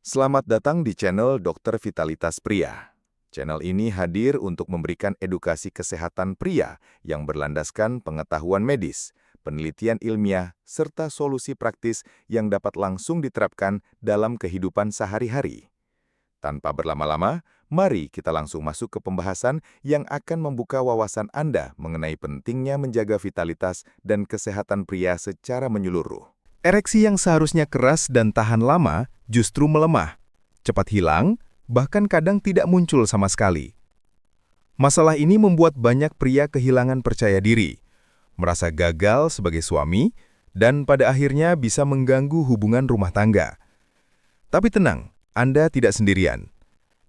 Selamat datang di channel Dokter Vitalitas Pria. Channel ini hadir untuk memberikan edukasi kesehatan pria yang berlandaskan pengetahuan medis, penelitian ilmiah, serta solusi praktis yang dapat langsung diterapkan dalam kehidupan sehari-hari. Tanpa berlama-lama, mari kita langsung masuk ke pembahasan yang akan membuka wawasan Anda mengenai pentingnya menjaga vitalitas dan kesehatan pria secara menyeluruh. Ereksi yang seharusnya keras dan tahan lama justru melemah, cepat hilang, bahkan kadang tidak muncul sama sekali. Masalah ini membuat banyak pria kehilangan percaya diri, merasa gagal sebagai suami, dan pada akhirnya bisa mengganggu hubungan rumah tangga. Tapi tenang, Anda tidak sendirian.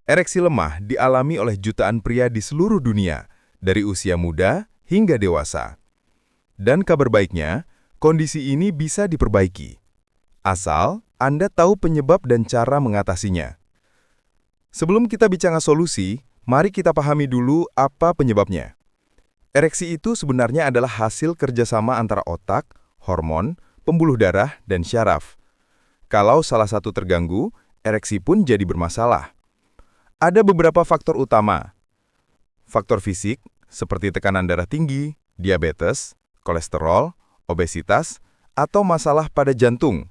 Ereksi lemah dialami oleh jutaan pria di seluruh dunia, dari usia muda hingga dewasa. Dan kabar baiknya, kondisi ini bisa diperbaiki. Asal Anda tahu penyebab dan cara mengatasinya. Sebelum kita bicara solusi, mari kita pahami dulu apa penyebabnya. Ereksi itu sebenarnya adalah hasil kerjasama antara otak, hormon, pembuluh darah, dan syaraf. Kalau salah satu terganggu, ereksi pun jadi bermasalah. Ada beberapa faktor utama. Faktor fisik, seperti tekanan darah tinggi, diabetes, kolesterol, obesitas, atau masalah pada jantung.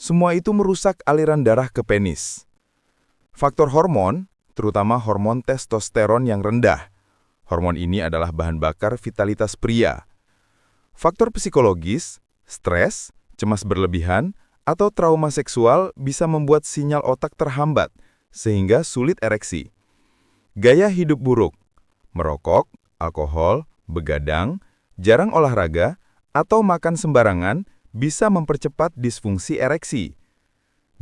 Semua itu merusak aliran darah ke penis. Faktor hormon, terutama hormon testosteron yang rendah. Hormon ini adalah bahan bakar vitalitas pria. Faktor psikologis, stres, cemas berlebihan, atau trauma seksual bisa membuat sinyal otak terhambat, sehingga sulit ereksi. Gaya hidup buruk, merokok, alkohol, begadang, jarang olahraga, atau makan sembarangan bisa mempercepat disfungsi ereksi.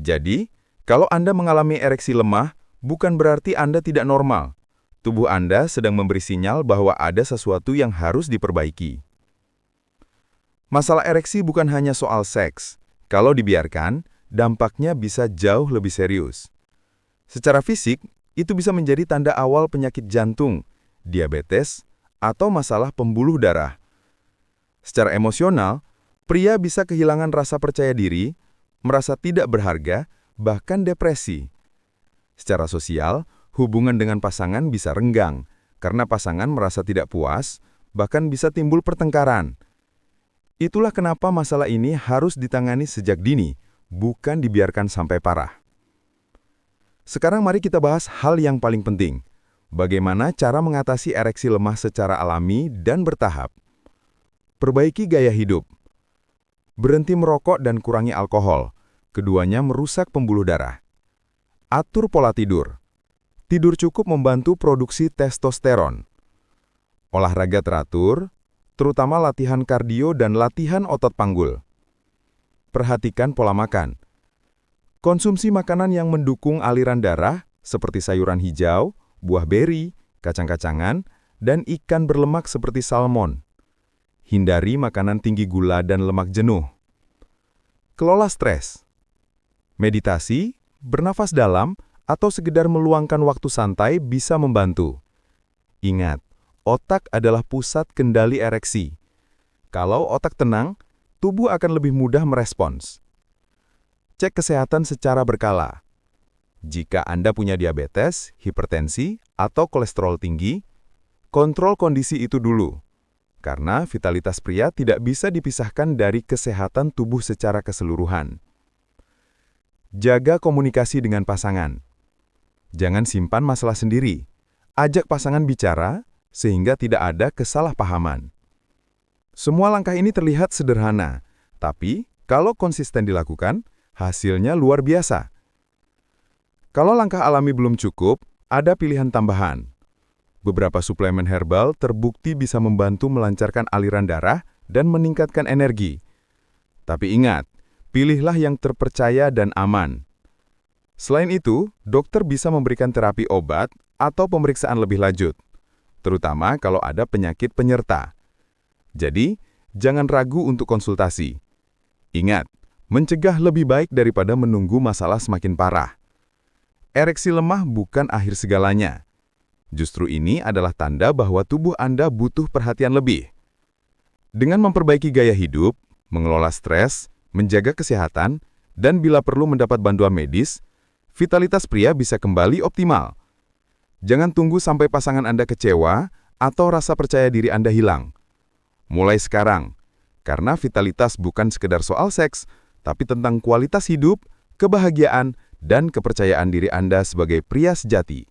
Jadi, kalau Anda mengalami ereksi lemah, bukan berarti Anda tidak normal. Tubuh Anda sedang memberi sinyal bahwa ada sesuatu yang harus diperbaiki. Masalah ereksi bukan hanya soal seks. Kalau dibiarkan, dampaknya bisa jauh lebih serius. Secara fisik, itu bisa menjadi tanda awal penyakit jantung, diabetes, atau masalah pembuluh darah. Secara emosional, pria bisa kehilangan rasa percaya diri, merasa tidak berharga, bahkan depresi. Secara sosial, hubungan dengan pasangan bisa renggang, karena pasangan merasa tidak puas, bahkan bisa timbul pertengkaran. Itulah kenapa masalah ini harus ditangani sejak dini, bukan dibiarkan sampai parah. Sekarang mari kita bahas hal yang paling penting. Bagaimana cara mengatasi ereksi lemah secara alami dan bertahap. Perbaiki gaya hidup. Berhenti merokok dan kurangi alkohol. Keduanya merusak pembuluh darah. Atur pola tidur. Tidur cukup membantu produksi testosteron. Olahraga teratur, terutama latihan kardio dan latihan otot panggul. Perhatikan pola makan. Konsumsi makanan yang mendukung aliran darah, seperti sayuran hijau, buah beri, kacang-kacangan, dan ikan berlemak seperti salmon. Hindari makanan tinggi gula dan lemak jenuh. Kelola stres. Meditasi, bernafas dalam, atau sekedar meluangkan waktu santai bisa membantu. Ingat, otak adalah pusat kendali ereksi. Kalau otak tenang, tubuh akan lebih mudah merespons. Cek kesehatan secara berkala. Jika Anda punya diabetes, hipertensi, atau kolesterol tinggi, kontrol kondisi itu dulu. Karena vitalitas pria tidak bisa dipisahkan dari kesehatan tubuh secara keseluruhan. Jaga komunikasi dengan pasangan. Jangan simpan masalah sendiri. Ajak pasangan bicara, sehingga tidak ada kesalahpahaman. Semua langkah ini terlihat sederhana, tapi kalau konsisten dilakukan, hasilnya luar biasa. Kalau langkah alami belum cukup, ada pilihan tambahan. Beberapa suplemen herbal terbukti bisa membantu melancarkan aliran darah dan meningkatkan energi. Tapi ingat, pilihlah yang terpercaya dan aman. Selain itu, dokter bisa memberikan terapi obat atau pemeriksaan lebih lanjut, terutama kalau ada penyakit penyerta. Jadi, jangan ragu untuk konsultasi. Ingat, mencegah lebih baik daripada menunggu masalah semakin parah. Ereksi lemah bukan akhir segalanya. Justru ini adalah tanda bahwa tubuh Anda butuh perhatian lebih. Dengan memperbaiki gaya hidup, mengelola stres, menjaga kesehatan, dan bila perlu mendapat bantuan medis, vitalitas pria bisa kembali optimal. Jangan tunggu sampai pasangan Anda kecewa atau rasa percaya diri Anda hilang. Mulai sekarang, karena vitalitas bukan sekedar soal seks, tapi tentang kualitas hidup, kebahagiaan, dan kepercayaan diri Anda sebagai pria sejati.